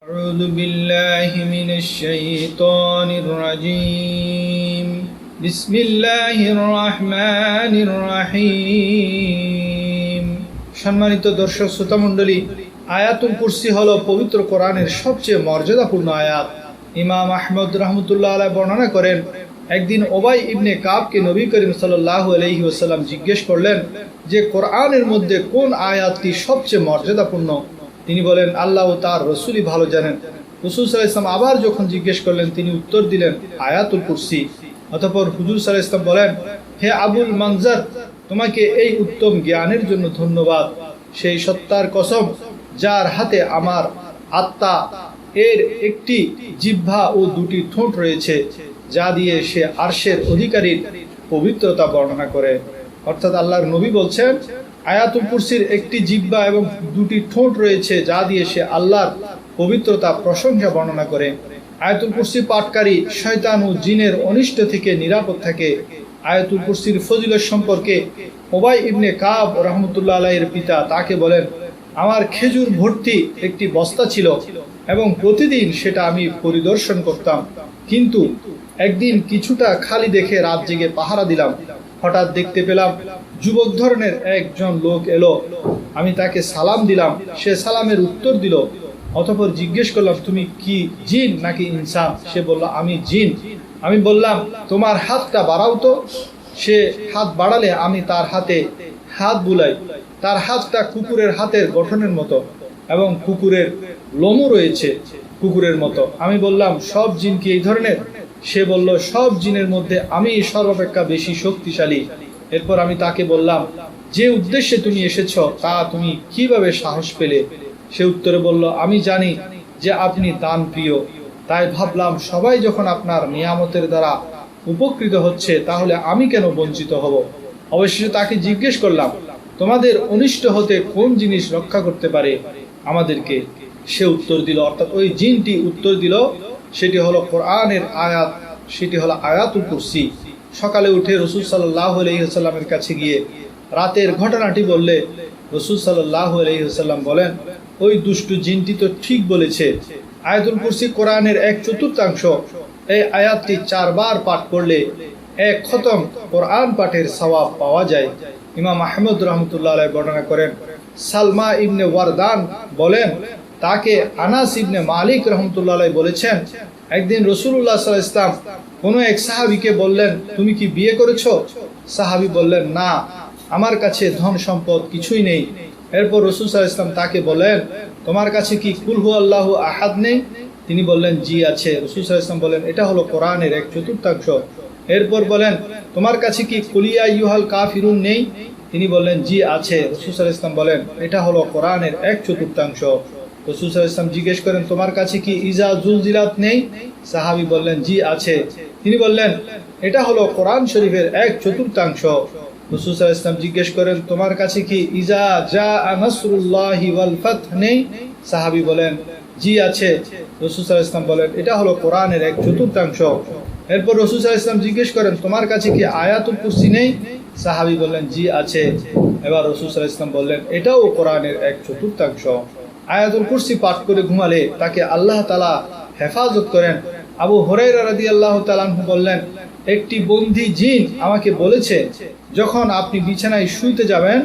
أعوذ بالله من الشيطان الرجيم بسم الله الرحمن الرحيم সম্মানিত দর্শক শ্রোতা মণ্ডলী, আয়াতুল কুরসি হলো পবিত্র কোরআনের সবচেয়ে মর্যাদাপূর্ণ আয়াত। ইমাম আহমদ রহমতুল্লাহ আলাইহি বর্ণনা করেন, একদিন ওবাই ইবনে কাবকে নবী করিম সাল্লাল্লাহু আলাইহি ওয়াসাল্লাম জিজ্ঞেস করলেন যে কোরআনের মধ্যে কোন আয়াতটি সবচেয়ে মর্যাদাপূর্ণ। তিনি বলেন, আল্লাহ ও তার রসুলই ভালো জানেন। রাসূল সাল্লাল্লাহু আলাইহি ওয়াসাল্লাম আবার যখন জিজ্ঞেস করলেন, তিনি উত্তর দিলেন আয়াতুল কুরসি। অতঃপর হুজুর সাল্লাল্লাহু আলাইহি ওয়াসাল্লাম বলেন, হে আবুল মানজার, তোমাকে এই উত্তম জ্ঞানের জন্য ধন্যবাদ। সেই সত্তার কসম যার হাতে আমার আত্মা, এর একটি জিহ্বা ও দুটি ঠোঁট রয়েছে, যা দিয়ে সে আরশের অধিকারীর পবিত্রতা বর্ণনা করে। অর্থাৎ আল্লাহর নবী বলছেন, আয়াতুল কুরসির একটি জিহ্বা এবং দুটি ঠোঁট রয়েছে, যা দিয়ে সে আল্লাহর পবিত্রতা প্রশংসা বর্ণনা করে। আয়াতুল কুরসি পাঠকারী শয়তান ও জিনের অনিষ্ট থেকে নিরাপদ থাকে। আয়াতুল কুরসির ফজিলত সম্পর্কে ওবাই ইবনে কাব রহমতুল্লাহ আলাইহির পিতা তাকে বলেন, আমার খেজুর ভর্তি একটি বস্তা ছিল এবং প্রতিদিন সেটা আমি পরিদর্শন করতাম, কিন্তু একদিন কিছুটা খালি দেখে রাত জেগে পাহারা দিলাম। হঠাৎ দেখতে পেলাম যুবক ধরনের একজন লোক এলো। আমি তাকে সালাম দিলাম, সে সালামের উত্তর দিল। অতঃপর জিজ্ঞেস করলাম, তুমি কি জিন নাকি ইনসান? সে বলল, আমি জিন। আমি বললাম, তোমার হাতটা বাড়াও তো। সে হাত বাড়ালে আমি তার হাতে হাত বুলাই। তার হাতটা কুকুরের হাতের গঠনের মতো এবং কুকুরের লোমও রয়েছে কুকুরের মতো। আমি বললাম, সব জিন কি এই ধরনের? সে বলল, সব জিনের মধ্যে আমি সর্বাপেক্ষা বেশি শক্তিশালী। এরপর আমি তাকে বললাম, যে উদ্দেশ্যে তুমি এসেছ তা তুমি কিভাবে সাহস পেলে? সে উত্তরে বলল, আমি জানি যে আপনি দান প্রিয়, তাই ভাবলাম সবাই যখন আপনার নিয়ামতের দ্বারা উপকৃত হচ্ছে, তাহলে আমি কেন বঞ্চিত হব। অবশেষে তাকে জিজ্ঞেস করলাম, তোমাদের অনিষ্ট হতে কোন জিনিস রক্ষা করতে পারে আমাদেরকে? সে উত্তর দিল, অর্থাৎ ওই জিনটি উত্তর দিল, সেটি হলো কোরআনের আয়াত, সেটি হলো আয়াতুল কুরসি। সকালে উঠে রাসূল সাল্লাল্লাহু আলাইহি ওয়াসাল্লামের কাছে গিয়ে রাতের ঘটনাটি বললে রাসূল সাল্লাল্লাহু আলাইহি ওয়াসাল্লাম বলেন, ওই দুষ্টু জিনটি তো ঠিক বলেছে। আয়াতুল কুরসি কোরআনের 1/4 এই আয়াতটি 4 বার পাঠ করলে 1 খতম কোরআন পাঠের সওয়াব পাওয়া যায়। ইমাম আহমদ রহমতুল্লাহ আলাইহি বর্ণনা করেন, সালমা ইবনে ওয়ারদান বলেন, তাকে আনাস ইবনে মালিক রহমতুল্লাহ আলাইহি বলেছেন, একদিন রাসূলুল্লাহ সাল্লাল্লাহু আলাইহি ওয়াসাল্লাম কোনো এক সাহাবীকে বললেন, তুমি কি বিয়ে করেছো? সাহাবী বললেন, না, আমার কাছে ধন সম্পদ কিছুই নেই। এরপর রাসূল সাল্লাল্লাহু আলাইহি ওয়াসাল্লাম তাকে বলেন, তোমার কাছে কি কুল হুয়াল্লাহু আহাদ নেই? তিনি বললেন, জি আছে। রাসূল সাল্লাল্লাহু আলাইহি ওয়াসাল্লাম বলেন, এটা হলো কোরআনের 1/4। এরপর বলেন, তোমার কাছে কি কুল ইয়া আইয়ুহাল কাফিরুন নেই? তিনি বললেন, জি আছে। রাসূল সাল্লাল্লাহু আলাইহি ওয়াসাল্লাম বলেন, এটা হলো কোরআনের 1/4। রাসূল সাল্লাল্লাহু আলাইহি ওয়াসাল্লাম জিজ্ঞেস করেন, তোমার কাছে কি ইজা জুলজিলাত নেই? সাহাবী বললেন, জি আছে। তিনি বললেন, এটা হলো কোরআন শরীফের 1/4। রাসূল সাল্লাল্লাহু আলাইহি ওয়াসাল্লাম জিজ্ঞেস করেন, তোমার কাছে কি ইজা জাআ নাসরুল্লাহি ওয়াল ফাতহ নেই? সাহাবী বলেন, জি আছে। রাসূল সাল্লাল্লাহু আলাইহি ওয়াসাল্লাম বলেন, এটা হলো কোরআনের 1/4। এরপর রাসূল সাল্লাল্লাহু আলাইহি ওয়াসাল্লাম জিজ্ঞেস করেন, তোমার কাছে কি আয়াতুল কুরসি নেই? সাহাবী বললেন, জি আছে। এবার রাসূল সাল্লাল্লাহু আলাইহি ওয়াসাল্লাম বললেন, এটাও কোরআনের 1/4। আয়াতুল কুরসি পাঠ করে ঘুমালে তাকে আল্লাহ তাআলা হেফাজত করেন। আবু হুরায়রা রাদিয়াল্লাহু তাআলা আনহু বললেন, একটি বন্দী জিন আমাকে বলেছে, যখন আপনি বিছানায় শুইতে যাবেন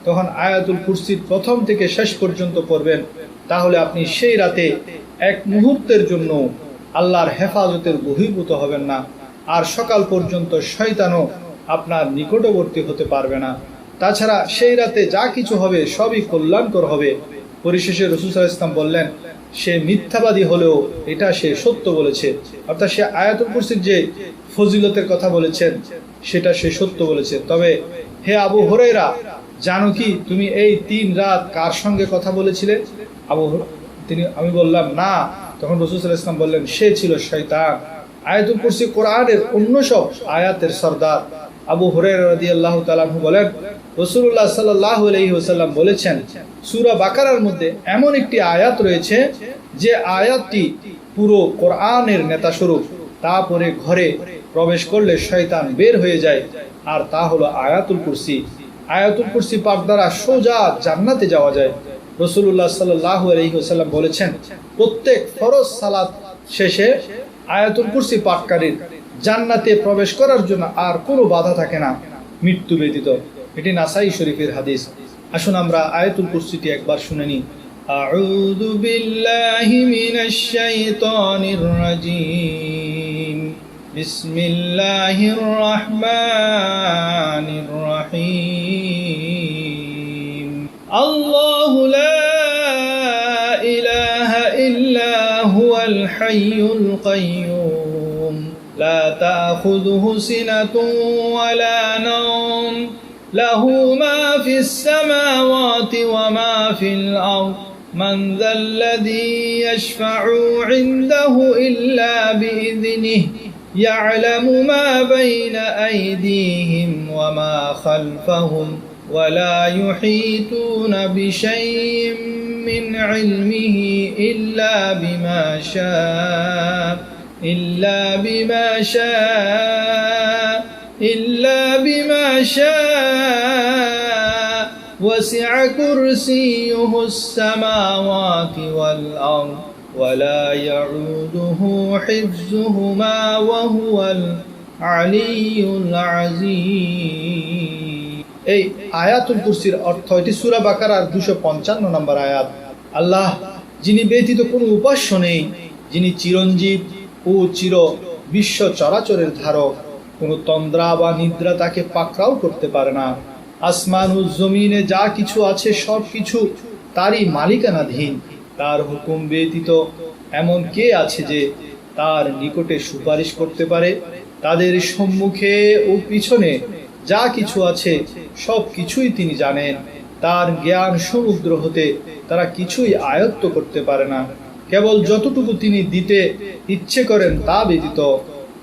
তখন আয়াতুল কুরসির প্রথম থেকে শেষ পর্যন্ত পড়বেন, তাহলে আপনি সেই রাতে এক মুহূর্তের জন্য আল্লাহর হেফাজতের বহির্ভূত হবেন না, আর সকাল পর্যন্ত শয়তানও আপনার নিকটবর্তী হতে পারবে না। তাছাড়া সেই রাতে যা কিছু হবে সবই কল্যাণকর হবে। পরিশেষে রাসূল সাল্লাল্লাহু আলাইহি ওয়াসাল্লাম বললেন, সে মিথ্যাবাদী হলেও এটা সে সত্য বলেছে। অর্থাৎ সে আয়াতুল কুরসির যে ফজিলতের কথা বলেছেন সেটা সে সত্য বলেছে। তবে হে আবু হুরায়রা, জানো কি তুমি এই 3 রাত কার সঙ্গে কথা বলেছিলে? আমি বললাম, না। তখন রাসূল সাল্লাল্লাহু আলাইহি ওয়াসাল্লাম বললেন, সে ছিল শয়তান। আয়াতুল কুরসি কোরআনের অন্য সব আয়াতের সরদার। আবু হুরায়রা রাদিয়াল্লাহু তাআলা আনহু বলেন, রাসূলুল্লাহ সাল্লাল্লাহু আলাইহি ওয়াসাল্লাম বলেছেন, সূরা বাকারার মধ্যে এমন একটি আয়াত রয়েছে যে আয়াতটি পুরো কোরআনের নেতা স্বরূপ। তারপরে ঘরে প্রবেশ করলে শয়তান বের হয়ে যায়, আর তা হলো আয়াতুল কুরসি। আয়াতুল কুরসি পাঠ দ্বারা সোজা জান্নাতে যাওয়া যায়। রাসূলুল্লাহ সাল্লাল্লাহু আলাইহি ওয়াসাল্লাম বলেছেন, প্রত্যেক ফরজ সালাত শেষে আয়াতুল কুরসি পাঠকারীর জান্নাতে প্রবেশ করার জন্য আর কোনো বাধা থাকে না, মৃত্যু ব্যতীত। এটি নাসাই শরীফের হাদিস। আসুন আমরা আয়াতুল কুরসিটি একবার শুনে নিই। আউযু বিল্লাহি মিনাশ শাইতানির রাজীম। বিসমিল্লাহির রহমানির রহিম। আল্লাহু লা ইলাহা ইল্লা হুয়াল হাইয়ুল কাইয়্যুম লা তাখুযুহু সিনাতুন ওয়ালা নাওম লাহু মা ফিস সামাওয়াতি ওয়া মা ফিল আরদ মান যাল্লাযী ইয়াশফা'ু 'ইনদাহু ইল্লা বিইذনিহি يعلم ما بين أيديهم وما خلفهم ولا يحيطون بشيء من علمه إلا بما شاء وسع كرسيه السماوات والأرض ولا يعوده حفظهما وهو العلي العظيم। এই আয়াতুল কুরসির অর্থ, এটি সূরা বাকারার 255 নম্বর আয়াত। আল্লাহ যিনি ব্যতীত কোনো উপাস্য নেই, যিনি চিরঞ্জীব ও চির বিশ্ব চরাচরের ধারক, কোনো তন্দ্রা বা নিদ্রা তাকে পাকড়াও করতে পারে না। আসমান ও জমিনে যা কিছু আছে সব কিছু তারই মালিকানাধীন। তার হুকুম ব্যতীত এমন কে আছে যে তার নিকটে সুপারিশ করতে পারে? তাদের সম্মুখে ও পিছনে যা কিছু আছে সব কিছুই তিনি জানেন। তার জ্ঞান সমুদ্র হতে তারা কিছুই আয়ত্ত করতে পারে না, কেবল যতটুকু তিনি দিতে ইচ্ছে করেন তা ব্যতীত।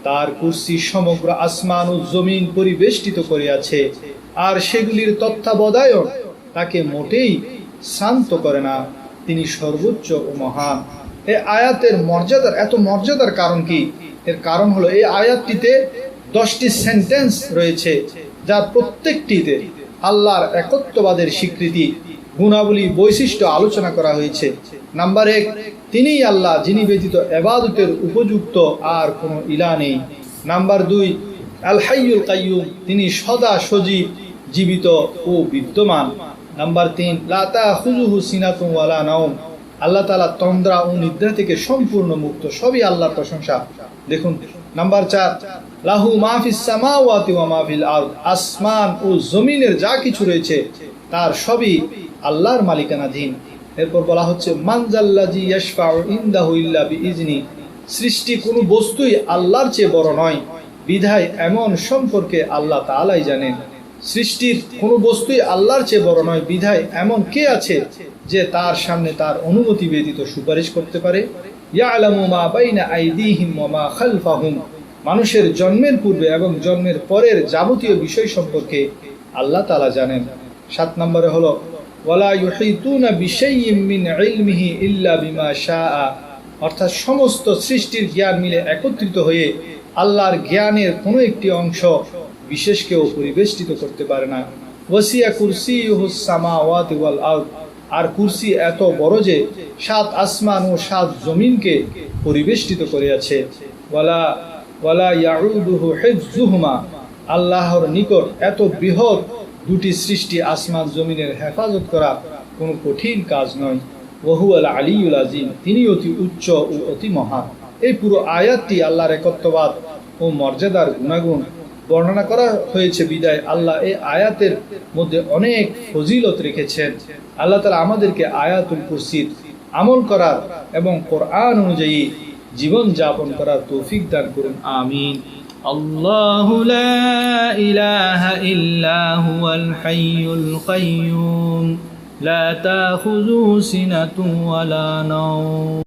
তার কুরসি সমগ্র আসমান ও জমিন পরিবেষ্টিত করিয়াছে, আর সেগুলির তত্ত্বাবধায়ন তাকে মোটেই শান্ত করে না। তিনি সর্বোচ্চ ও মহান। এই আয়াতের এত মর্যাদার কারণ কি? এর কারণ হলো এই আয়াতটিতে 10টি সেন্টেন্স রয়েছে, যার প্রত্যেকটিতে আল্লাহর একত্ববাদের স্বীকৃতি, গুণাবলী, বৈশিষ্ট্য আলোচনা করা হয়েছে। নাম্বার 1, তিনিই আল্লাহ, যিনি ব্যতীত ইবাদতের উপযুক্ত আর কোনো ইলা নেই। নাম্বার 2, আল হাইয়ুল কাইয়্যুম, তিনি সদা সজীব, জীবিত ও বিদ্যমান। নাম্বার 3, লা তাখুযুহু সিনাতুন ওয়ালা নাওম, আল্লাহ তাআলা তন্দ্রা ও নিদ্রা থেকে সম্পূর্ণ মুক্ত, সবই আল্লাহর প্রশংসা। দেখুন। নাম্বার 4, লাহু মা ফিস সামাওয়াতি ওয়া মা ফিল আরদ, আসমান ও জমিনের যা কিছু রয়েছে তার সবই আল্লাহর মালিকানাধীন। এরপর বলা হচ্ছে মান যাল্লাযী ইয়াশফা'ু ইনদাহু ইল্লা বিইজনি, সৃষ্টি কোনো বস্তুই আল্লাহর চেয়ে বড় নয়, বিধায় এমন সম্পর্কে আল্লাহ তাআলাই জানেন। সৃষ্টির কোনো বস্তুই আল্লাহর চেয়ে বড় নয়, বিধায় এমন কে আছে যে তার সামনে তার অনুমতি ব্যতীত সুপারিশ করতে পারে? ইয়ালামু মা বাইনা আইদিহিম ওয়া মা খালফাহুম, মানুষের জন্মের পূর্বে এবং জন্মের পরের যাবতীয় বিষয় সম্পর্কে আল্লাহ তাআলা জানেন। 7 নম্বরে হলো ওয়ালা ইউহিতুনা বিশাইইম মিন ইলমিহি ইল্লা বিমা শাআ, অর্থাৎ সমস্ত সৃষ্টির জ্ঞান মিলে একত্রিত হয়ে আল্লাহর জ্ঞানের কোনো একটি অংশ বিশেষকেও পরিবেষ্টিত করতে পারে না। ওয়াসিয়া কুরসিয়ুহুস সামাওয়াতি ওয়াল আরদ, আর কুরসি এত বড় যে 7 আসমান ও 7 জমিনকে পরিবেষ্টিত করিয়াছে। ওয়ালা ইয়াউদুহু হিফযুহুমা, আল্লাহর নিকট এত বৃহৎ দুটি সৃষ্টি আসমান জমিনের হেফাজত করা কোনো কঠিন কাজ নয়। ওয়াহুয়াল আলিয়ুল আযীম, তিনি অতি উচ্চ ও অতি মহান। এই পুরো আয়াতটি আল্লাহর একত্ববাদ ও মর্যাদার গুণাগুণ বর্ণনা করা হয়েছে বিদায় আল্লাহ এই আয়াতের মধ্যে অনেক ফজিলত রেখেছেন। আল্লাহ তাআলা আমাদেরকে আয়াতুল কুরসির আমল করার এবং কোরআন অনুযায়ী জীবন যাপন করার তৌফিক দান করুন, আমিন। আল্লাহু লা ইলাহা ইল্লা হুয়াল হাইয়ুল কাইয়্যুম লা তাখুযুহু সিনাতুন ওয়ালা নাওম